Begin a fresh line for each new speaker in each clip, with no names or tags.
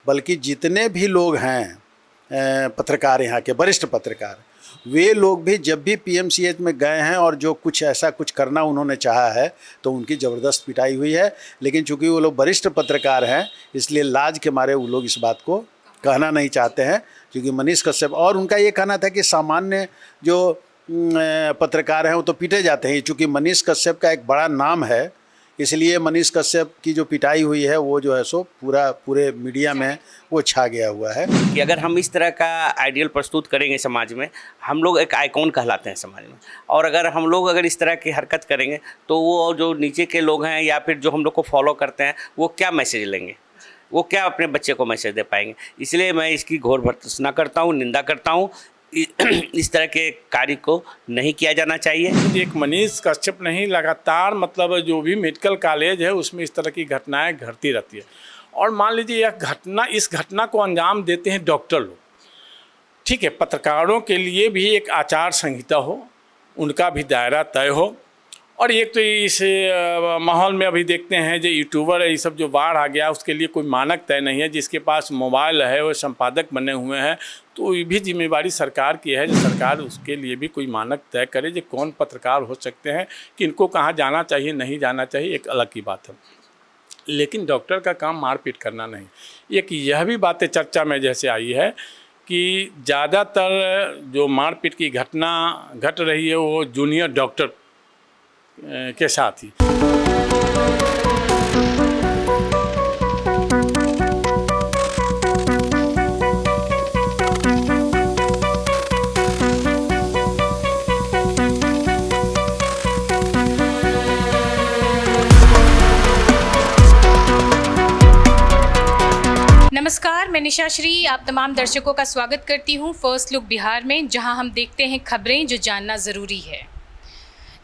बल्कि जितने भी लोग हैं पत्रकार, यहाँ के वरिष्ठ पत्रकार, वे लोग भी जब भी पीएमसीएच में गए हैं और जो कुछ ऐसा कुछ करना उन्होंने चाहा है तो उनकी ज़बरदस्त पिटाई हुई है। लेकिन चूंकि वो लोग वरिष्ठ पत्रकार हैं इसलिए लाज के मारे वो लोग इस बात को कहना नहीं चाहते हैं, क्योंकि मनीष कश्यप और उनका ये कहना था कि सामान्य जो पत्रकार हैं वो तो पीटे जाते हैं। चूँकि मनीष कश्यप का एक बड़ा नाम है इसलिए मनीष कश्यप की जो पिटाई हुई है वो जो है सो पूरे मीडिया में वो छा गया हुआ है
कि अगर हम इस तरह का आइडियल प्रस्तुत करेंगे समाज में, हम लोग एक आइकॉन कहलाते हैं समाज में, और अगर इस तरह की हरकत करेंगे तो वो जो नीचे के लोग हैं या फिर जो हम लोग को फॉलो करते हैं वो क्या मैसेज लेंगे, वो क्या अपने बच्चे को मैसेज दे पाएंगे। इसलिए मैं इसकी घोर भर्त्सना करता हूँ, निंदा करता हूँ। इस तरह के कार्य को नहीं किया जाना चाहिए।
एक मनीष कश्यप नहीं, लगातार मतलब जो भी मेडिकल कॉलेज है उसमें इस तरह की घटनाएं घटती रहती है। और मान लीजिए इस घटना को अंजाम देते हैं डॉक्टर लोग, ठीक है, पत्रकारों के लिए भी एक आचार संहिता हो, उनका भी दायरा तय हो। और एक तो इस माहौल में अभी देखते हैं जो यूट्यूबर है, ये सब जो बाढ़ आ गया उसके लिए कोई मानक तय नहीं है। जिसके पास मोबाइल है वो संपादक बने हुए हैं, तो ये भी जिम्मेवारी सरकार की है, जो सरकार उसके लिए भी कोई मानक तय करे जो कौन पत्रकार हो सकते हैं, कि इनको कहाँ जाना चाहिए नहीं जाना चाहिए, एक अलग की बात है। लेकिन डॉक्टर का काम मारपीट करना नहीं। एक यह भी बातें चर्चा में जैसे आई है कि ज़्यादातर जो मारपीट की घटना घट रही है वो जूनियर डॉक्टर के साथ ही।
नमस्कार, मैं निशा श्री आप तमाम दर्शकों का स्वागत करती हूं फर्स्ट लुक बिहार में, जहां हम देखते हैं खबरें जो जानना ज़रूरी है।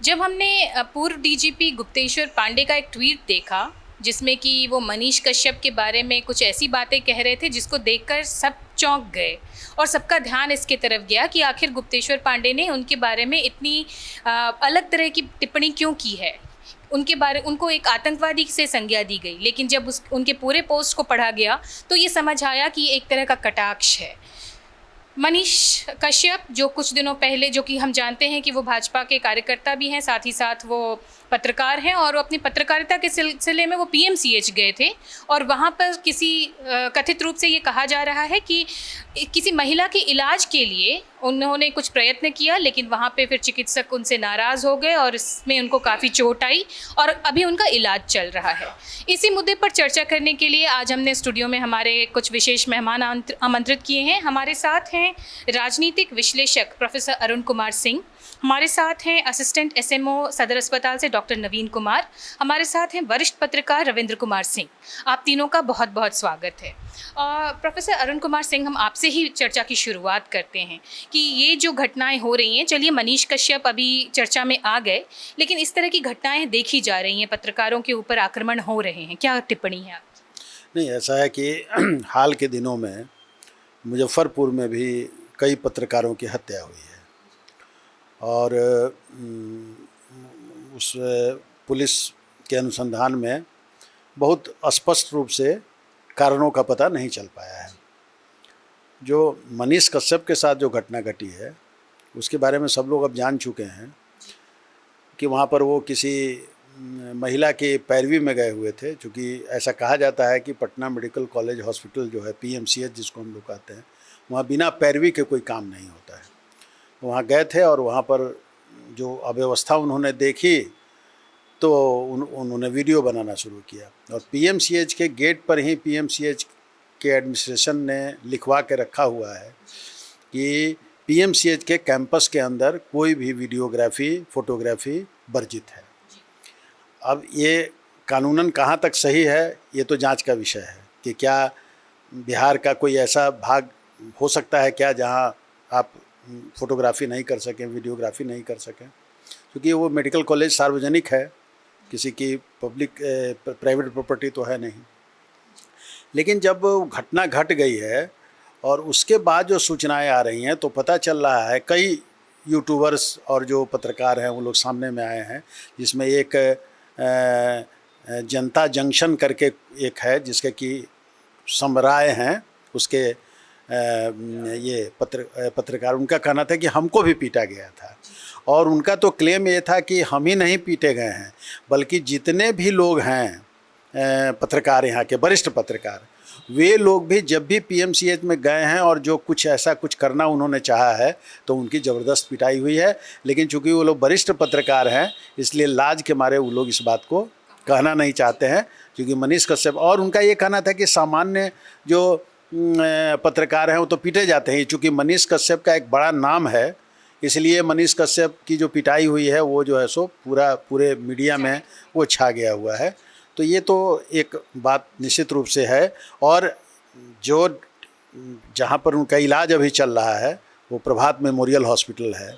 जब हमने पूर्व डीजीपी गुप्तेश्वर पांडे का एक ट्वीट देखा जिसमें कि वो मनीष कश्यप के बारे में कुछ ऐसी बातें कह रहे थे जिसको देखकर सब चौंक गए और सबका ध्यान इसके तरफ गया कि आखिर गुप्तेश्वर पांडे ने उनके बारे में इतनी अलग तरह की टिप्पणी क्यों की है। उनको एक आतंकवादी से संज्ञा दी गई, लेकिन जब उनके पूरे पोस्ट को पढ़ा गया तो ये समझ आया कि एक तरह का कटाक्ष है। मनीष कश्यप जो कुछ दिनों पहले, जो कि हम जानते हैं कि वो भाजपा के कार्यकर्ता भी हैं, साथ ही साथ वो पत्रकार हैं, और अपनी पत्रकारिता के सिलसिले में वो पीएमसीएच गए थे और वहाँ पर किसी कथित रूप से ये कहा जा रहा है कि किसी महिला के इलाज के लिए उन्होंने कुछ प्रयत्न किया, लेकिन वहाँ पे फिर चिकित्सक उनसे नाराज़ हो गए और इसमें उनको काफ़ी चोट आई और अभी उनका इलाज चल रहा है। इसी मुद्दे पर चर्चा करने के लिए आज हमने स्टूडियो में हमारे कुछ विशेष मेहमान आमंत्रित किए हैं। हमारे साथ हैं राजनीतिक विश्लेषक प्रोफेसर अरुण कुमार सिंह, हमारे साथ हैं असिस्टेंट एसएमओ सदर अस्पताल से डॉक्टर नवीन कुमार, हमारे साथ हैं वरिष्ठ पत्रकार रविंद्र कुमार सिंह। आप तीनों का बहुत बहुत स्वागत है। प्रोफेसर अरुण कुमार सिंह, हम आपसे ही चर्चा की शुरुआत करते हैं कि ये जो घटनाएं हो रही हैं, चलिए मनीष कश्यप अभी चर्चा में आ गए, लेकिन इस तरह की घटनाएं देखी जा रही हैं, पत्रकारों के ऊपर आक्रमण हो रहे हैं, क्या टिप्पणी है आप?
नहीं, ऐसा है कि हाल के दिनों में मुजफ्फरपुर में भी कई पत्रकारों की हत्या हुई है और उस पुलिस के अनुसंधान में बहुत स्पष्ट रूप से कारणों का पता नहीं चल पाया है। जो मनीष कश्यप के साथ जो घटना घटी है उसके बारे में सब लोग अब जान चुके हैं कि वहाँ पर वो किसी महिला की पैरवी में गए हुए थे। चूँकि ऐसा कहा जाता है कि पटना मेडिकल कॉलेज हॉस्पिटल जो है पीएमसीएच जिसको हम लोग कहते हैं, वहाँ बिना पैरवी के कोई काम नहीं होता है। वहाँ गए थे और वहाँ पर जो अव्यवस्था उन्होंने देखी तो उन्होंने वीडियो बनाना शुरू किया और पीएमसीएच के गेट पर ही पीएमसीएच के एडमिनिस्ट्रेशन ने लिखवा के रखा हुआ है कि पीएमसीएच के कैंपस के अंदर कोई भी वीडियोग्राफी फोटोग्राफी वर्जित है। अब ये कानूनन कहाँ तक सही है ये तो जांच का विषय है कि क्या बिहार का कोई ऐसा भाग हो सकता है क्या जहाँ आप फोटोग्राफी नहीं कर सकें, वीडियोग्राफी नहीं कर सकें, क्योंकि वो मेडिकल कॉलेज सार्वजनिक है, किसी की पब्लिक प्राइवेट प्रॉपर्टी तो है नहीं। लेकिन जब घटना घट गई है और उसके बाद जो सूचनाएं आ रही हैं तो पता चल रहा है कई यूट्यूबर्स और जो पत्रकार हैं वो लोग सामने में आए हैं, जिसमें एक जनता जंक्शन करके एक है जिसके कि समराय हैं उसके ये पत्रकार, उनका कहना था कि हमको भी पीटा गया था। और उनका तो क्लेम ये था कि हम ही नहीं पीटे गए हैं, बल्कि जितने भी लोग हैं पत्रकार, यहाँ के वरिष्ठ पत्रकार, वे लोग भी जब भी पीएमसीएच में गए हैं और जो कुछ ऐसा कुछ करना उन्होंने चाहा है तो उनकी ज़बरदस्त पिटाई हुई है। लेकिन चूंकि वो लोग वरिष्ठ पत्रकार हैं इसलिए लाज के मारे वो लोग इस बात को कहना नहीं चाहते हैं, क्योंकि मनीष कश्यप, और उनका ये कहना था कि सामान्य जो पत्रकार हैं वो तो पीटे जाते हैं, चूँकि मनीष कश्यप का एक बड़ा नाम है इसलिए मनीष कश्यप की जो पिटाई हुई है वो जो है सो पूरे मीडिया में वो छा गया हुआ है। तो ये तो एक बात निश्चित रूप से है। और जो जहाँ पर उनका इलाज अभी चल रहा है वो प्रभात मेमोरियल हॉस्पिटल है,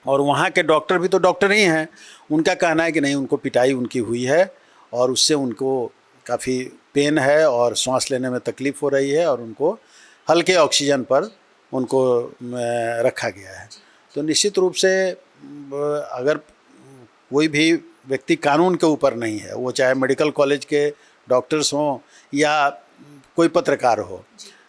और वहाँ के डॉक्टर भी तो डॉक्टर ही हैं। उनका कहना है कि नहीं, उनको पिटाई उनकी हुई है और उससे उनको काफ़ी पेन है और सांस लेने में तकलीफ़ हो रही है और उनको हल्के ऑक्सीजन पर उनको रखा गया है। तो निश्चित रूप से अगर कोई भी व्यक्ति कानून के ऊपर नहीं है, वो चाहे मेडिकल कॉलेज के डॉक्टर्स हों या कोई पत्रकार हो,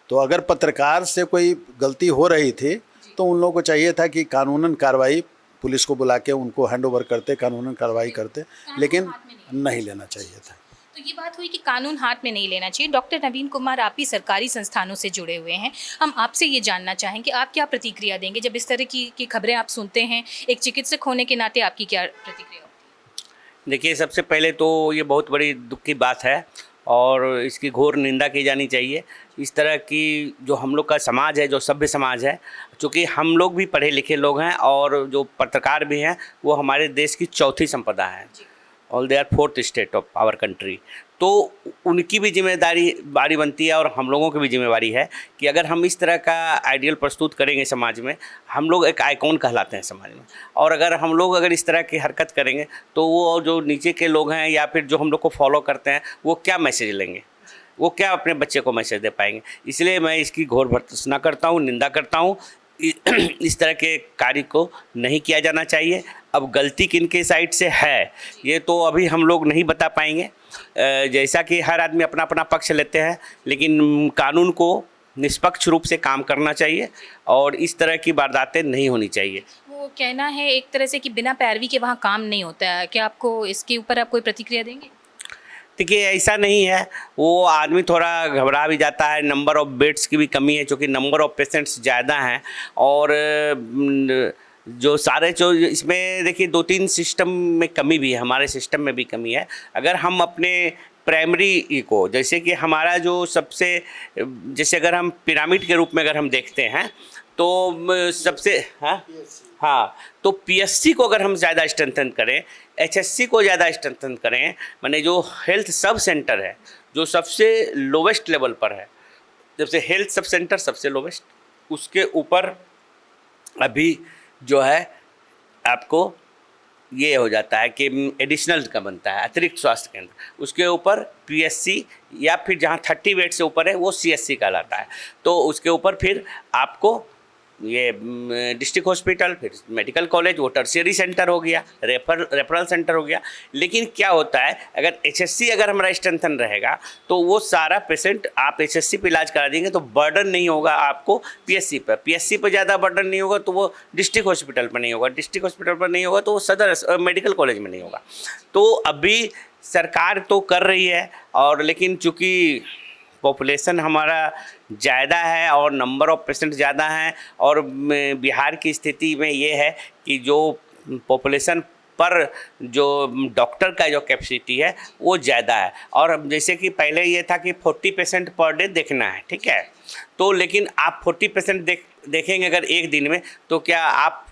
तो अगर पत्रकार से कोई गलती हो रही थी तो उन लोगों को चाहिए था कि कानूनन कार्रवाई, पुलिस को बुला के उनको हैंडओवर करते, कानूनन कार्रवाई करते, लेकिन नहीं लेना चाहिए था।
तो ये बात हुई कि कानून हाथ में नहीं लेना चाहिए। डॉक्टर नवीन कुमार, आप भी सरकारी संस्थानों से जुड़े हुए हैं, हम आपसे ये जानना चाहेंगे आप क्या प्रतिक्रिया देंगे जब इस तरह की खबरें आप सुनते हैं? एक चिकित्सक होने के नाते आपकी क्या प्रतिक्रिया होती है?
देखिए, सबसे पहले तो ये बहुत बड़ी दुख की बात है और इसकी घोर निंदा की जानी चाहिए। इस तरह की जो हम लोग का समाज है, जो सभ्य समाज है, चूँकि हम लोग भी पढ़े लिखे लोग हैं और जो पत्रकार भी हैं वो हमारे देश की चौथी संपदा है, all they are fourth state of our country. तो उनकी भी जिम्मेदारी बनती है और हम लोगों की भी जिम्मेवारी है कि अगर हम इस तरह का आइडियल प्रस्तुत करेंगे समाज में, हम लोग एक आइकॉन कहलाते हैं समाज में, और अगर इस तरह की हरकत करेंगे तो वो जो नीचे के लोग हैं या फिर जो हम लोग को फॉलो करते हैं वो क्या मैसेज लेंगे, वो क्या अपने बच्चे को मैसेज दे पाएंगे। इसलिए मैं इसकी घोर भर्त्सना करता हूँ, निंदा करता हूँ। इस तरह के कार्य को नहीं किया जाना चाहिए। अब गलती किनके साइड से है ये तो अभी हम लोग नहीं बता पाएंगे, जैसा कि हर आदमी अपना अपना पक्ष लेते हैं, लेकिन कानून को निष्पक्ष रूप से काम करना चाहिए और इस तरह की वारदातें नहीं होनी चाहिए।
वो कहना है एक तरह से कि बिना पैरवी के वहाँ काम नहीं होता है, क्या आपको इसके ऊपर आप कोई प्रतिक्रिया देंगे?
देखिए, ऐसा नहीं है, वो आदमी थोड़ा घबरा भी जाता है। नंबर ऑफ़ बेड्स की भी कमी है, क्योंकि नंबर ऑफ़ पेशेंट्स ज़्यादा हैं और जो इसमें देखिए 2-3 सिस्टम में कमी भी है, हमारे सिस्टम में भी कमी है। अगर हम अपने प्राइमरी को, जैसे कि हमारा जो सबसे, जैसे अगर हम पिरामिड के रूप में अगर हम देखते हैं तो सबसे हाँ, तो पीएससी को अगर हम ज़्यादा स्ट्रेंथन करें, एचएससी को ज़्यादा स्ट्रेंथन करें, माने जो हेल्थ सब सेंटर है जो सबसे लोवेस्ट लेवल पर है, जब से हेल्थ सब सेंटर सबसे लोवेस्ट, उसके ऊपर अभी जो है आपको ये हो जाता है कि एडिशनल का बनता है अतिरिक्त स्वास्थ्य केंद्र, उसके ऊपर पीएससी या फिर जहाँ 30 बेड से ऊपर है वो सीएससी कहलाता है। तो उसके ऊपर फिर आपको ये डिस्ट्रिक्ट हॉस्पिटल, फिर मेडिकल कॉलेज, वो टर्शियरी सेंटर हो गया, रेफरल सेंटर हो गया। लेकिन क्या होता है, अगर एचएससी अगर हमारा स्ट्रेंथन रहेगा तो वो सारा पेशेंट आप एचएससी पे इलाज करा देंगे तो बर्डन नहीं होगा आपको पीएससी पर, पीएससी पर ज़्यादा बर्डन नहीं होगा तो वो डिस्ट्रिक्ट हॉस्पिटल पर नहीं होगा, डिस्ट्रिक्ट हॉस्पिटल पर नहीं होगा तो वो सदर मेडिकल कॉलेज में नहीं होगा। तो अभी सरकार तो कर रही है और लेकिन चूँकि पॉपुलेशन हमारा ज़्यादा है और नंबर ऑफ़ पेशेंट ज़्यादा हैं और बिहार की स्थिति में ये है कि जो पॉपुलेशन पर जो डॉक्टर का जो कैपेसिटी है वो ज़्यादा है। और अब जैसे कि पहले ये था कि 40 पेशेंट पर डे देखना है, ठीक है, तो लेकिन आप 40 पेशेंट देखेंगे अगर एक दिन में, तो क्या आप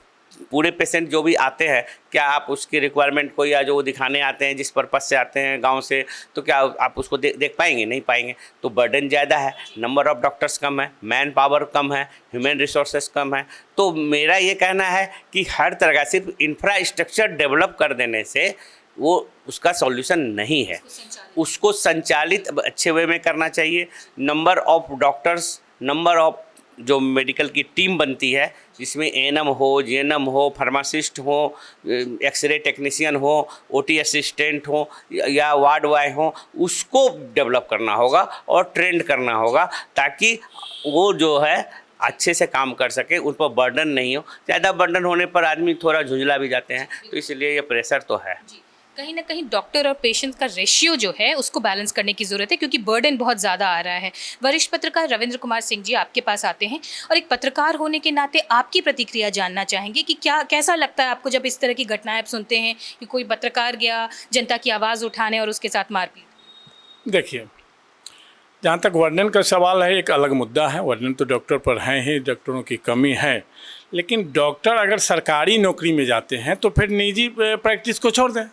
पूरे पेशेंट जो भी आते हैं, क्या आप उसकी रिक्वायरमेंट को या जो वो दिखाने आते हैं जिस पर्पज़ से आते हैं गांव से, तो क्या आप उसको देख पाएंगे? नहीं पाएंगे। तो बर्डन ज़्यादा है, नंबर ऑफ़ डॉक्टर्स कम है, मैन पावर कम है, ह्यूमन रिसोर्सेज कम है। तो मेरा ये कहना है कि हर तरह का सिर्फ इंफ्रास्ट्रक्चर डेवलप कर देने से वो उसका सॉल्यूशन नहीं है, उसको संचालित अच्छे वे में करना चाहिए। Number of doctors, number of जो मेडिकल की टीम बनती है, जिसमें एएनएम हो, जीएनएम हो, फार्मासिस्ट हो, एक्सरे टेक्नीशियन हो, ओटी असिस्टेंट हो या वार्ड बॉय हो, उसको डेवलप करना होगा और ट्रेंड करना होगा, ताकि वो जो है अच्छे से काम कर सके, उन पर बर्डन नहीं हो। ज़्यादा बर्डन होने पर आदमी थोड़ा झुंझला भी जाते हैं, तो इसलिए ये प्रेशर तो है।
कहीं ना कहीं डॉक्टर और पेशेंट का रेशियो जो है उसको बैलेंस करने की ज़रूरत है, क्योंकि बर्डन बहुत ज़्यादा आ रहा है। वरिष्ठ पत्रकार रविंद्र कुमार सिंह जी आपके पास आते हैं, और एक पत्रकार होने के नाते आपकी प्रतिक्रिया जानना चाहेंगे कि कैसा लगता है आपको जब इस तरह की घटनाएं आप सुनते हैं कि कोई पत्रकार गया जनता की आवाज़ उठाने और उसके साथ मारपीट।
देखिए, जहाँ तक वर्णन का सवाल है, एक अलग मुद्दा है। वर्णन तो डॉक्टर पर हैं ही, डॉक्टरों की कमी है, लेकिन डॉक्टर अगर सरकारी नौकरी में जाते हैं तो फिर निजी प्रैक्टिस को छोड़ दें,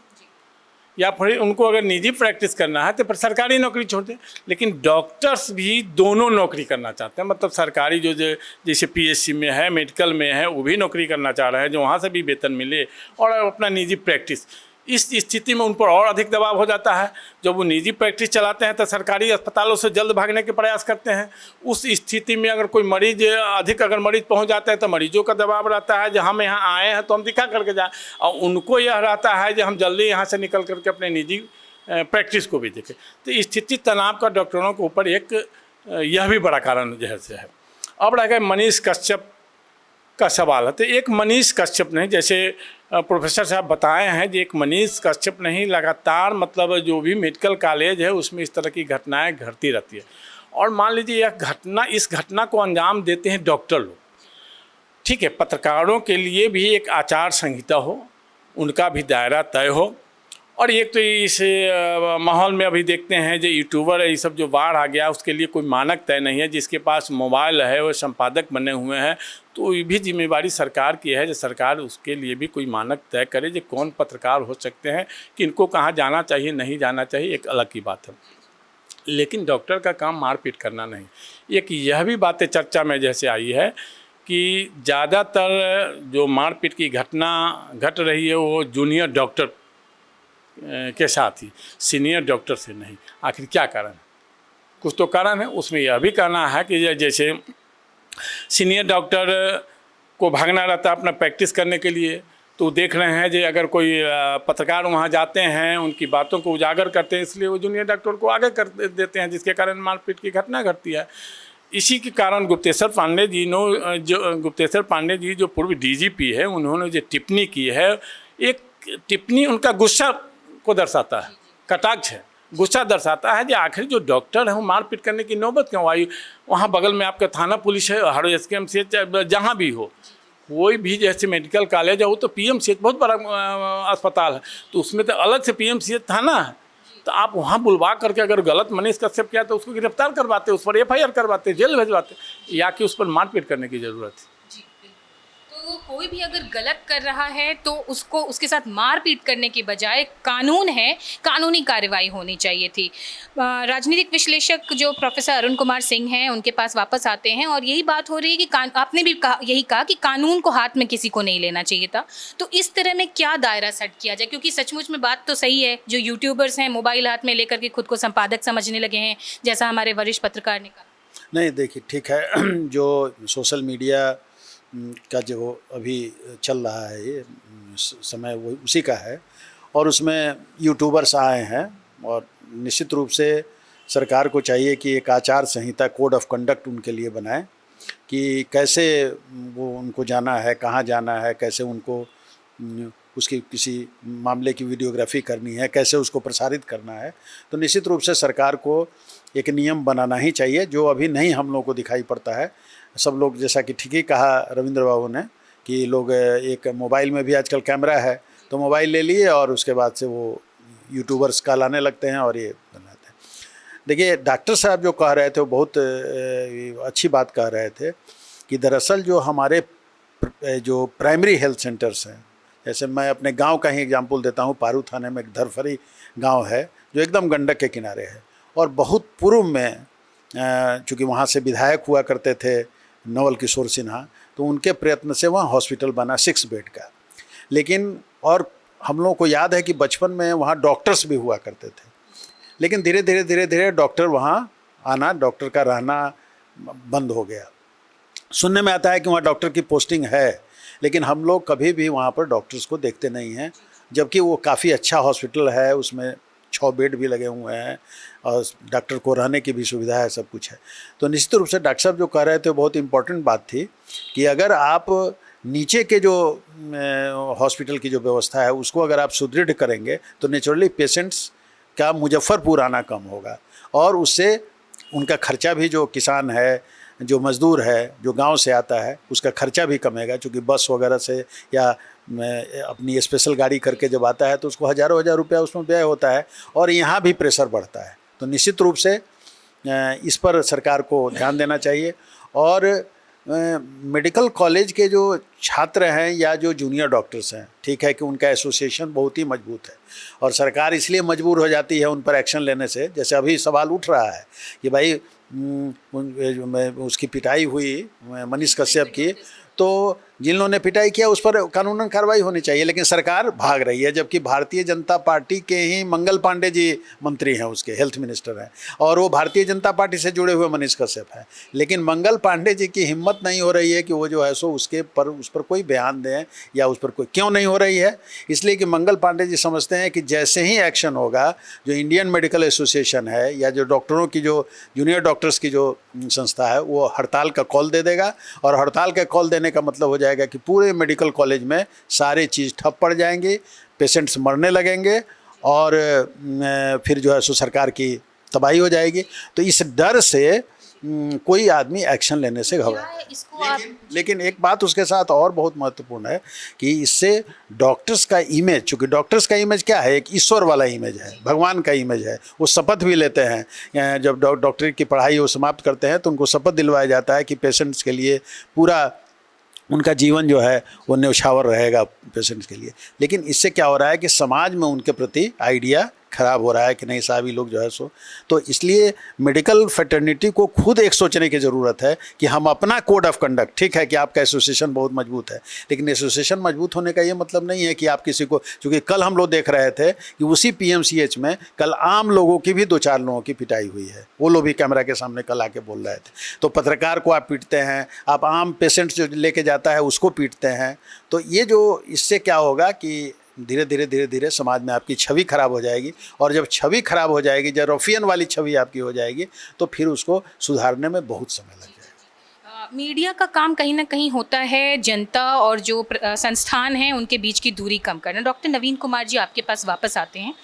या फिर उनको अगर निजी प्रैक्टिस करना है तो फिर सरकारी नौकरी छोड़ दें। लेकिन डॉक्टर्स भी दोनों नौकरी करना चाहते हैं, मतलब सरकारी जो जैसे पीएचसी में है, मेडिकल में है, वो भी नौकरी करना चाह रहे हैं, जो वहाँ से भी वेतन मिले, और अपना निजी प्रैक्टिस। इस स्थिति में उन पर और अधिक दबाव हो जाता है। जब वो निजी प्रैक्टिस चलाते हैं तो सरकारी अस्पतालों से जल्द भागने के प्रयास करते हैं। उस स्थिति में अगर कोई मरीज अधिक अगर मरीज पहुंच जाते हैं तो मरीजों का दबाव रहता है, जो हम यहाँ आए हैं तो हम दिखा करके जाएं, और उनको यह रहता है कि हम जल्दी यहाँ से निकल करके अपने निजी प्रैक्टिस को भी देखें। तो स्थिति तनाव का डॉक्टरों के ऊपर एक यह भी बड़ा कारण जो है। अब रह गए मनीष कश्यप का सवाल है, तो एक मनीष कश्यप ने, जैसे प्रोफेसर साहब बताए हैं, जो एक मनीष कश्यप नहीं, लगातार मतलब जो भी मेडिकल कॉलेज है उसमें इस तरह की घटनाएं घटती रहती है। और मान लीजिए इस घटना को अंजाम देते हैं डॉक्टर लोग, ठीक है। पत्रकारों के लिए भी एक आचार संहिता हो, उनका भी दायरा तय हो। और एक तो इस माहौल में अभी देखते हैं जो यूट्यूबर है, ये सब जो बाढ़ आ गया, उसके लिए कोई मानक तय नहीं है। जिसके पास मोबाइल है वो संपादक बने हुए हैं, तो ये भी जिम्मेवारी सरकार की है, जो सरकार उसके लिए भी कोई मानक तय करे, जो कौन पत्रकार हो सकते हैं, कि इनको कहाँ जाना चाहिए, नहीं जाना चाहिए, एक अलग की बात है। लेकिन डॉक्टर का काम मारपीट करना नहीं। एक यह भी बातें चर्चा में जैसे आई है कि ज़्यादातर जो मारपीट की घटना घट रही है वो जूनियर डॉक्टर के साथ ही, सीनियर डॉक्टर से नहीं। आखिर क्या कारण है? कुछ तो कारण है। उसमें यह भी कहना है कि जैसे सीनियर डॉक्टर को भागना रहता है अपना प्रैक्टिस करने के लिए, तो देख रहे हैं जो अगर कोई पत्रकार वहाँ जाते हैं, उनकी बातों को उजागर करते हैं, इसलिए वो जूनियर डॉक्टर को आगे कर देते हैं, जिसके कारण मारपीट की घटना घटती है। इसी के कारण गुप्तेश्वर पांडे जी जो पूर्व डीजीपी है, उन्होंने जो टिप्पणी की है, एक टिप्पणी उनका गुस्सा को दर्शाता है, कटाक्ष है, गुस्सा दर्शाता है कि आखिर जो डॉक्टर है वो मारपीट करने की नौबत क्यों आई। वहाँ बगल में आपका थाना पुलिस है, हर एसकेएमसीएच जहाँ भी हो, कोई भी जैसे मेडिकल कॉलेज है, वो तो पीएमसीएच बहुत बड़ा अस्पताल है, तो उसमें तो अलग से पीएमसीएच थाना है। तो आप वहाँ बुलवा करके अगर गलत मनीष कश्यप किया तो उसको गिरफ्तार करवाते, उस पर एफआईआर करवाते, जेल भेजवाते, या कि उस पर मारपीट करने की ज़रूरत है।
तो कोई भी अगर गलत कर रहा है तो उसको उसके साथ मारपीट करने के बजाय कानून है, कानूनी कार्रवाई होनी चाहिए थी। राजनीतिक विश्लेषक जो प्रोफेसर अरुण कुमार सिंह हैं, उनके पास वापस आते हैं और यही बात हो रही है कि आपने भी यही कहा कि कानून को हाथ में किसी को नहीं लेना चाहिए था। तो इस तरह में क्या दायरा सेट किया जाए, क्योंकि सचमुच में बात तो सही है, जो यूट्यूबर्स हैं मोबाइल हाथ में लेकर के खुद को संपादक समझने लगे हैं, जैसा हमारे वरिष्ठ पत्रकार ने कहा।
नहीं, देखिए ठीक है, जो सोशल मीडिया का जो अभी चल रहा है ये समय वो उसी का है, और उसमें यूट्यूबर्स आए हैं, और निश्चित रूप से सरकार को चाहिए कि एक आचार संहिता, कोड ऑफ कंडक्ट उनके लिए बनाए कि कैसे वो उनको जाना है, कहाँ जाना है, कैसे उनको उसकी किसी मामले की वीडियोग्राफी करनी है, कैसे उसको प्रसारित करना है। तो निश्चित रूप से सरकार को एक नियम बनाना ही चाहिए, जो अभी नहीं हम लोगों को दिखाई पड़ता है। सब लोग, जैसा कि ठीक ही कहा रविंद्र बाबू ने, कि लोग एक मोबाइल में भी आजकल कैमरा है, तो मोबाइल ले लिए और उसके बाद से वो यूट्यूबर्स कहलाने लगते हैं और ये बनाते हैं। देखिए, डॉक्टर साहब जो कह रहे थे वो बहुत अच्छी बात कह रहे थे कि दरअसल जो हमारे जो प्राइमरी हेल्थ सेंटर्स हैं, जैसे मैं अपने गांव का ही एग्जांपल देता हूं, पारू थाने में एक धरफरी गांव है जो एकदम गंडक के किनारे है, और बहुत पूर्व में चूँकि वहाँ से विधायक हुआ करते थे नवल किशोर सिन्हा, तो उनके प्रयत्न से वहाँ हॉस्पिटल बना 6 बेड का। लेकिन और हम लोगों को याद है कि बचपन में वहाँ डॉक्टर्स भी हुआ करते थे, लेकिन धीरे धीरे डॉक्टर वहाँ आना, डॉक्टर का रहना बंद हो गया। सुनने में आता है कि वहाँ डॉक्टर की पोस्टिंग है, लेकिन हम लोग कभी भी वहाँ पर डॉक्टर्स को देखते नहीं हैं, जबकि वो काफ़ी अच्छा हॉस्पिटल है, उसमें 6 बेड भी लगे हुए हैं और डॉक्टर को रहने की भी सुविधा है, सब कुछ है। तो निश्चित रूप से डॉक्टर साहब जो कह रहे थे बहुत इम्पोर्टेंट बात थी कि अगर आप नीचे के जो हॉस्पिटल की जो व्यवस्था है उसको अगर आप सुदृढ़ करेंगे तो नेचुरली पेशेंट्स का मुजफ्फरपुर आना कम होगा, और उससे उनका खर्चा भी, जो किसान है, जो मज़दूर है, जो गांव से आता है, उसका खर्चा भी कमेगा, क्योंकि बस वगैरह से या अपनी स्पेशल गाड़ी करके जब आता है तो उसको हज़ारों हज़ार रुपया उसमें व्यय होता है, और यहाँ भी प्रेशर बढ़ता है। तो निश्चित रूप से इस पर सरकार को ध्यान देना चाहिए। और मेडिकल कॉलेज के जो छात्र हैं या जो जूनियर डॉक्टर्स हैं, ठीक है कि उनका एसोसिएशन बहुत ही मजबूत है, और सरकार इसलिए मजबूर हो जाती है उन पर एक्शन लेने से। जैसे अभी सवाल उठ रहा है कि भाई उसकी पिटाई हुई मनीष कश्यप की, तो जिन लोगों ने पिटाई किया उस पर कानूनन कार्रवाई होनी चाहिए, लेकिन सरकार भाग रही है, जबकि भारतीय जनता पार्टी के ही मंगल पांडे जी मंत्री हैं, उसके हेल्थ मिनिस्टर हैं, और वो भारतीय जनता पार्टी से जुड़े हुए मनीष कश्यप हैं। लेकिन मंगल पांडे जी की हिम्मत नहीं हो रही है कि वो जो है सो उस पर कोई बयान दें, या उस पर कोई, क्यों नहीं हो रही है? इसलिए कि मंगल पांडे जी समझते हैं कि जैसे ही एक्शन होगा, जो इंडियन मेडिकल एसोसिएशन है या जो डॉक्टरों की, जो जूनियर डॉक्टर्स की जो संस्था है, वो हड़ताल का कॉल दे देगा, और हड़ताल का कॉल देने का मतलब हो जाएगा कि पूरे मेडिकल कॉलेज में सारी चीज़ ठप पड़ जाएंगी, पेशेंट्स मरने लगेंगे, और फिर जो है सो सरकार की तबाही हो जाएगी। तो इस डर से कोई आदमी एक्शन लेने से घबरा। लेकिन एक बात उसके साथ और बहुत महत्वपूर्ण है कि इससे डॉक्टर्स का इमेज, चूँकि डॉक्टर्स का इमेज क्या है, एक ईश्वर वाला इमेज है, भगवान का इमेज है। वो शपथ भी लेते हैं, जब डॉक्टरी की पढ़ाई वो समाप्त करते हैं तो उनको शपथ दिलवाया जाता है कि पेशेंट्स के लिए पूरा उनका जीवन जो है वो न्यौछावर रहेगा पेशेंट्स के लिए। लेकिन इससे क्या हो रहा है कि समाज में उनके प्रति आइडिया ख़राब हो रहा है कि नहीं साहब ये लोग जो है सो। तो इसलिए मेडिकल फ्रेटर्निटी को खुद एक सोचने की ज़रूरत है कि हम अपना कोड ऑफ कंडक्ट, ठीक है कि आपका एसोसिएशन बहुत मजबूत है, लेकिन एसोसिएशन मजबूत होने का ये मतलब नहीं है कि आप किसी को, क्योंकि कल हम लोग देख रहे थे कि उसी PMCH में कल आम लोगों की भी 2-4 लोगों की पिटाई हुई है, वो लोग भी कैमरा के सामने कल आके बोल रहे थे। तो पत्रकार को आप पीटते हैं, आप आम पेशेंट जो लेके जाता है उसको पीटते हैं, तो ये जो, इससे क्या होगा कि धीरे धीरे समाज में आपकी छवि खराब हो जाएगी, और जब छवि खराब हो जाएगी, जब रफियन वाली छवि आपकी हो जाएगी, तो फिर उसको सुधारने में बहुत समय लग जाएगा।
मीडिया का काम कहीं ना कहीं होता है जनता और जो संस्थान हैं उनके बीच की दूरी कम करना। डॉक्टर नवीन कुमार जी, आपके पास वापस आते हैं।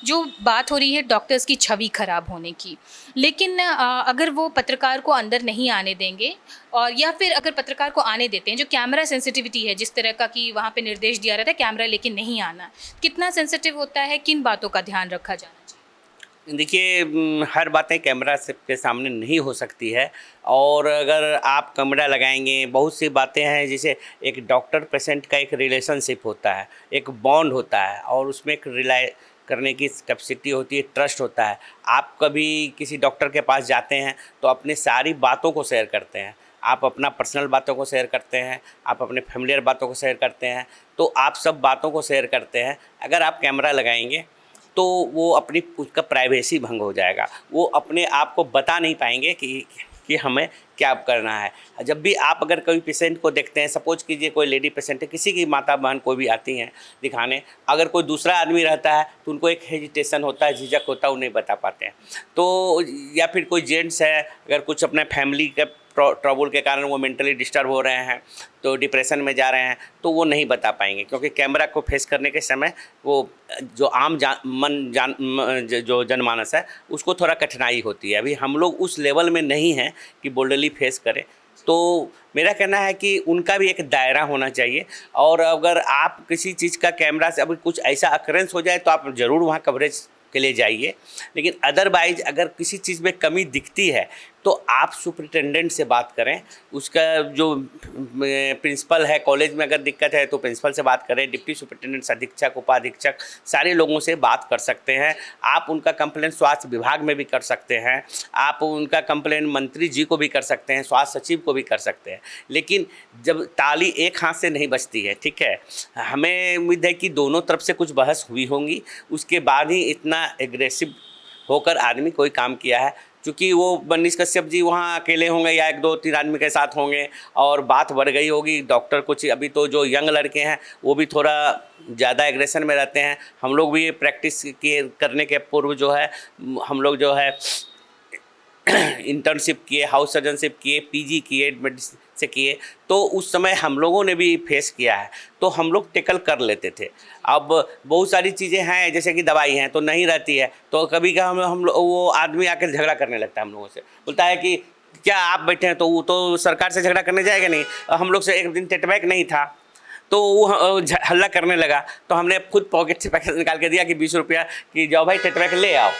जो बात हो रही है डॉक्टर्स की छवि खराब होने की, लेकिन अगर वो पत्रकार को अंदर नहीं आने देंगे, और या फिर अगर पत्रकार को आने देते हैं, जो कैमरा सेंसिटिविटी है जिस तरह का कि वहाँ पे निर्देश दिया रहता है कैमरा लेके नहीं आना, कितना सेंसिटिव होता है, किन बातों का ध्यान रखा जाना चाहिए?
देखिए, हर बातें कैमरा के सामने नहीं हो सकती है, और अगर आप कैमरा लगाएंगे, बहुत सी बातें हैं, जैसे एक डॉक्टर पेशेंट का एक रिलेशनशिप होता है, एक बॉन्ड होता है, और उसमें एक रिलाई करने की कैपेसिटी होती है, ट्रस्ट होता है। आप कभी किसी डॉक्टर के पास जाते हैं तो अपनी सारी बातों को शेयर करते हैं, आप अपना पर्सनल बातों को शेयर करते हैं, आप अपने फैमिलियर बातों को शेयर करते हैं, तो आप सब बातों को शेयर करते हैं। अगर आप कैमरा लगाएंगे तो वो अपनी, उसका प्राइवेसी भंग हो जाएगा, वो अपने आप को बता नहीं पाएंगे कि हमें क्या करना है। जब भी आप अगर कोई पेशेंट को देखते हैं, सपोज कीजिए कोई लेडी पेशेंट है, किसी की माता बहन कोई भी आती हैं दिखाने, अगर कोई दूसरा आदमी रहता है तो उनको एक हेजिटेशन होता है, झिझक होता है, वो नहीं बता पाते हैं। तो या फिर कोई जेंट्स है, अगर कुछ अपने फैमिली के ट्रबल के कारण वो मेंटली डिस्टर्ब हो रहे हैं, तो डिप्रेशन में जा रहे हैं, तो वो नहीं बता पाएंगे, क्योंकि कैमरा को फेस करने के समय वो जो आम जो जनमानस है उसको थोड़ा कठिनाई होती है। अभी हम लोग उस लेवल में नहीं हैं कि बोल्डली फेस करें। तो मेरा कहना है कि उनका भी एक दायरा होना चाहिए, और अगर आप किसी चीज़ का कैमरा से अभी कुछ ऐसा अकरेंस हो जाए तो आप ज़रूर वहाँ कवरेज के लिए जाइए, लेकिन अदरवाइज अगर किसी चीज़ में कमी दिखती है तो आप सुपरिटेंडेंट से बात करें, उसका जो प्रिंसिपल है कॉलेज में अगर दिक्कत है तो प्रिंसिपल से बात करें, डिप्टी सुपरिटेंडेंट, अधीक्षक, उपाधीक्षक, सारे लोगों से बात कर सकते हैं। आप उनका कंप्लेंट स्वास्थ्य विभाग में भी कर सकते हैं, आप उनका कंप्लेंट मंत्री जी को भी कर सकते हैं, स्वास्थ्य सचिव को भी कर सकते हैं। लेकिन जब ताली एक हाथ से नहीं बजती है, ठीक है, हमें उम्मीद है कि दोनों तरफ से कुछ बहस हुई होंगी, उसके बाद ही इतना एग्रेसिव होकर आदमी कोई काम किया है। क्योंकि वो मनीष कश्यप जी वहाँ अकेले होंगे या 1-2-3 आदमी के साथ होंगे और बात बढ़ गई होगी। डॉक्टर कुछ अभी तो जो यंग लड़के हैं वो भी थोड़ा ज़्यादा एग्रेशन में रहते हैं। हम लोग भी प्रैक्टिस किए करने के पूर्व जो है हम लोग जो है इंटर्नशिप किए, हाउस सर्जनशिप किए, पीजी किए, मेडिसिन से किए, तो उस समय हम लोगों ने भी फेस किया है, तो हम लोग टेकल कर लेते थे। अब बहुत सारी चीज़ें हैं जैसे कि दवाई हैं तो नहीं रहती है, तो कभी का हम लोग वो आदमी आकर झगड़ा करने लगता है हम लोगों से, बोलता है कि क्या आप बैठे हैं तो वो तो सरकार से झगड़ा करने जाएगा नहीं। हम लोग से एक दिन टेटबैक नहीं था तो वो हल्ला करने लगा, तो हमने खुद पॉकेट से पैसा निकाल के दिया कि 20 रुपया कि जाओ भाई टेटबैक ले आओ।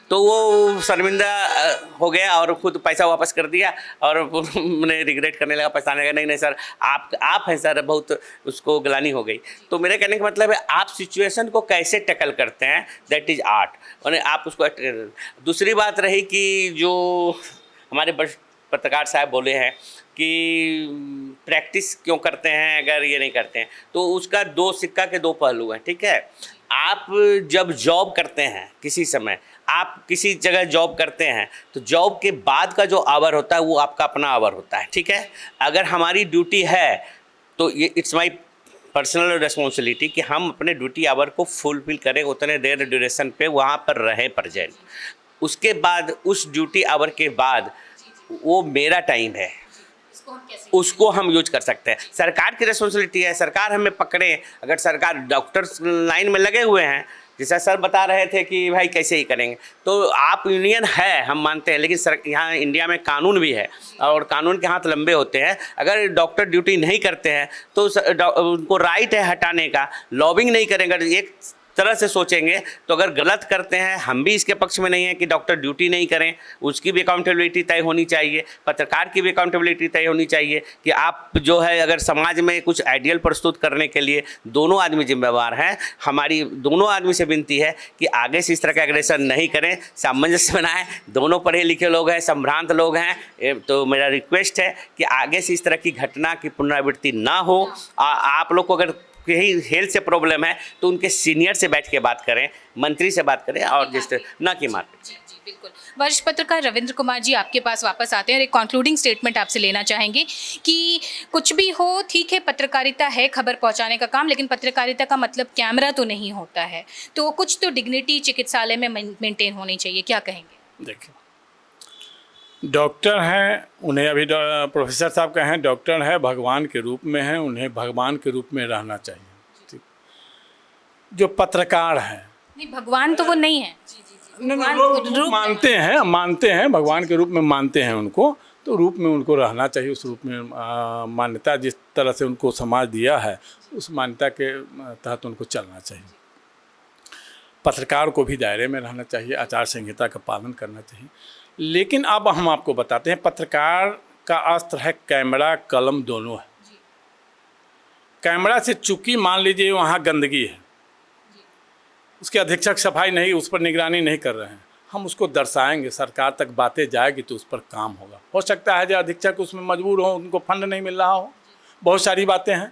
तो वो शर्मिंदा हो गया और खुद पैसा वापस कर दिया और मैंने रिग्रेट करने लगा, पछताने लगा, नहीं सर आप हैं सर, बहुत उसको ग्लानि हो गई। तो मेरे कहने का मतलब है आप सिचुएशन को कैसे टैकल करते हैं, दैट इज़ आर्ट, और आप उसको। दूसरी बात रही कि जो हमारे पत्रकार साहब बोले हैं कि प्रैक्टिस क्यों करते हैं अगर ये नहीं करते हैं, तो उसका दो सिक्का के दो पहलू हैं, ठीक है। आप जब जॉब करते हैं किसी समय, आप किसी जगह जॉब करते हैं तो जॉब के बाद का जो आवर होता है वो आपका अपना आवर होता है, ठीक है। अगर हमारी ड्यूटी है तो ये इट्स माई पर्सनल रिस्पॉन्सिबिलिटी कि हम अपने ड्यूटी आवर को फुलफिल करें, उतने देर ड्यूरेशन पे वहाँ पर रहें प्रेजेंट। उसके बाद उस ड्यूटी आवर के बाद वो मेरा टाइम है, उसको हम यूज कर सकते हैं। सरकार की रिस्पॉन्सिबिलिटी है, सरकार हमें पकड़े। अगर सरकार डॉक्टर्स लाइन में लगे हुए हैं, जैसा सर बता रहे थे कि भाई कैसे ही करेंगे, तो आप यूनियन है हम मानते हैं, लेकिन यहाँ इंडिया में कानून भी है और कानून के हाथ लंबे होते हैं। अगर डॉक्टर ड्यूटी नहीं करते हैं तो उनको राइट है हटाने का, लॉबिंग नहीं करेंगे। एक तरह से सोचेंगे तो अगर गलत करते हैं, हम भी इसके पक्ष में नहीं है कि डॉक्टर ड्यूटी नहीं करें, उसकी भी अकाउंटेबिलिटी तय होनी चाहिए, पत्रकार की भी अकाउंटेबिलिटी तय होनी चाहिए कि आप जो है अगर समाज में कुछ आइडियल प्रस्तुत करने के लिए दोनों आदमी जिम्मेवार हैं। हमारी दोनों आदमी से विनती है कि आगे से इस तरह का एग्रेशन नहीं करें, सामंजस्य बनाएं। दोनों पढ़े लिखे लोग हैं, संभ्रांत लोग हैं, तो मेरा रिक्वेस्ट है कि आगे से इस तरह की घटना की पुनरावृत्ति ना हो। आप लोग को अगर यही हेल्थ से प्रॉब्लम है तो उनके सीनियर से बैठ के बात करें, मंत्री से बात करें, और जिस ना कि मार्केट।
जी बिल्कुल। वरिष्ठ पत्रकार रविंद्र कुमार जी आपके पास वापस आते हैं और एक कंक्लूडिंग स्टेटमेंट आपसे लेना चाहेंगे कि कुछ भी हो, ठीक है पत्रकारिता है खबर पहुंचाने का काम, लेकिन पत्रकारिता का मतलब कैमरा तो नहीं होता है, तो कुछ तो डिग्निटी चिकित्सालय में मेंटेन होनी चाहिए, क्या कहेंगे?
देखिए, डॉक्टर हैं, उन्हें अभी प्रोफेसर साहब कहे हैं डॉक्टर है, भगवान के रूप में हैं, उन्हें भगवान के रूप में रहना चाहिए, ठीक। जो पत्रकार हैं,
नहीं भगवान तो वो नहीं है,
मानते हैं भगवान के रूप में मानते हैं उनको, तो रूप में उनको रहना चाहिए। उस रूप में मान्यता जिस तरह से उनको समाज दिया है उस मान्यता के तहत उनको चलना चाहिए। पत्रकार को भी दायरे में रहना चाहिए, आचार संहिता का पालन करना चाहिए। लेकिन अब हम आपको बताते हैं, पत्रकार का अस्त्र है कैमरा, कलम दोनों है। कैमरा से चूंकि मान लीजिए वहाँ गंदगी है, उसके अधीक्षक सफाई नहीं, उस पर निगरानी नहीं कर रहे हैं, हम उसको दर्शाएंगे, सरकार तक बातें जाएगी तो उस पर काम होगा। हो सकता है जो अधीक्षक उसमें मजबूर हो, उनको फंड नहीं मिल रहा हो, बहुत सारी बातें हैं।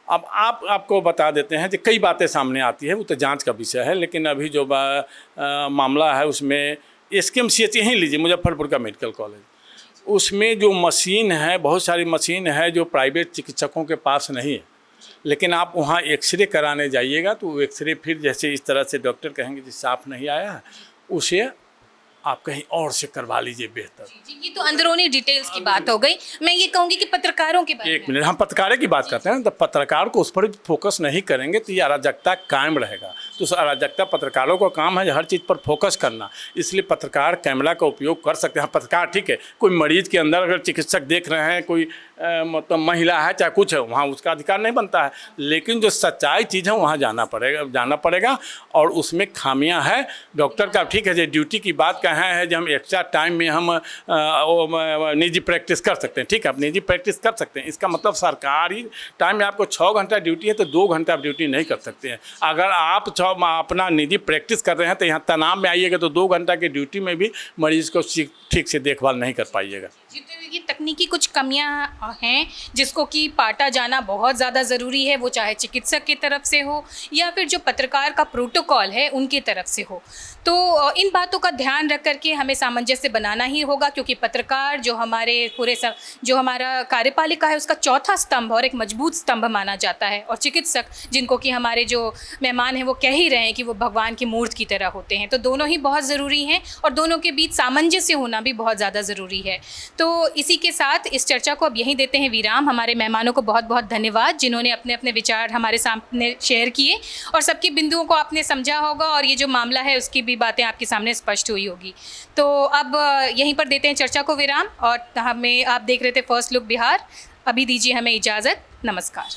अब आपको बता देते हैं कि कई बातें सामने आती है, वो तो जांच का विषय है, लेकिन अभी जो मामला है उसमें SKMCH यहीं लीजिए, मुजफ्फरपुर का मेडिकल कॉलेज, उसमें जो मशीन है, बहुत सारी मशीन है जो प्राइवेट चिकित्सकों के पास नहीं है, लेकिन आप वहाँ एक्सरे कराने जाइएगा तो वो एक्सरे फिर जैसे इस तरह से डॉक्टर कहेंगे कि साफ नहीं आया है, उसे आप कहीं और से करवा लीजिए बेहतर।
जी, ये तो अंदरूनी डिटेल्स की बात हो गई। मैं ये कहूँगी कि पत्रकारों के बारे में,
एक मिनट, हम पत्रकारों की बात करते हैं, तो पत्रकार को उस पर फोकस नहीं करेंगे तो ये अराजकता कायम रहेगा। तो उस अराजकता, पत्रकारों का काम है हर चीज़ पर फोकस करना, इसलिए पत्रकार कैमरा का उपयोग कर सकते हैं। पत्रकार ठीक है, कोई मरीज के अंदर अगर चिकित्सक देख रहे हैं, कोई मतलब महिला है चाहे कुछ है, वहाँ उसका अधिकार नहीं बनता है, लेकिन जो सच्चाई चीज़ है वहाँ जाना पड़ेगा और उसमें खामियां है डॉक्टर का। ठीक है, जो ड्यूटी की बात कहें है, जब हम एक्स्ट्रा टाइम में हम निजी प्रैक्टिस कर सकते हैं, ठीक है, आप निजी प्रैक्टिस कर सकते हैं, इसका मतलब सरकारी टाइम में आपको 6 घंटा ड्यूटी है तो 2 घंटा आप ड्यूटी नहीं कर सकते हैं। अगर आप अपना निजी प्रैक्टिस कर रहे हैं तो यहाँ तनाव में आइएगा तो 2 घंटा की ड्यूटी में भी मरीज़ को ठीक से देखभाल नहीं कर पाइएगा।
जीते हुए की तकनीकी कुछ कमियां हैं जिसको कि पाटा जाना बहुत ज़्यादा ज़रूरी है, वो चाहे चिकित्सक की तरफ से हो या फिर जो पत्रकार का प्रोटोकॉल है उनकी तरफ से हो। तो इन बातों का ध्यान रख करके हमें सामंजस्य बनाना ही होगा, क्योंकि पत्रकार जो हमारे जो हमारा कार्यपालिका है उसका चौथा स्तंभ और एक मजबूत स्तंभ माना जाता है, और चिकित्सक जिनको कि हमारे जो मेहमान हैं वो कह ही रहे हैं कि वो भगवान की मूर्त की तरह होते हैं। तो दोनों ही बहुत ज़रूरी हैं और दोनों के बीच सामंजस्य होना भी बहुत ज़्यादा ज़रूरी है। तो इसी के साथ इस चर्चा को अब यहीं देते हैं विराम। हमारे मेहमानों को बहुत बहुत धन्यवाद जिन्होंने अपने अपने विचार हमारे सामने शेयर किए और सबकी बिंदुओं को आपने समझा होगा और ये जो मामला है उसकी भी बातें आपके सामने स्पष्ट हुई होगी। तो अब यहीं पर देते हैं चर्चा को विराम और हमें आप देख रहे थे फर्स्ट लुक बिहार। अभी दीजिए हमें इजाज़त। नमस्कार।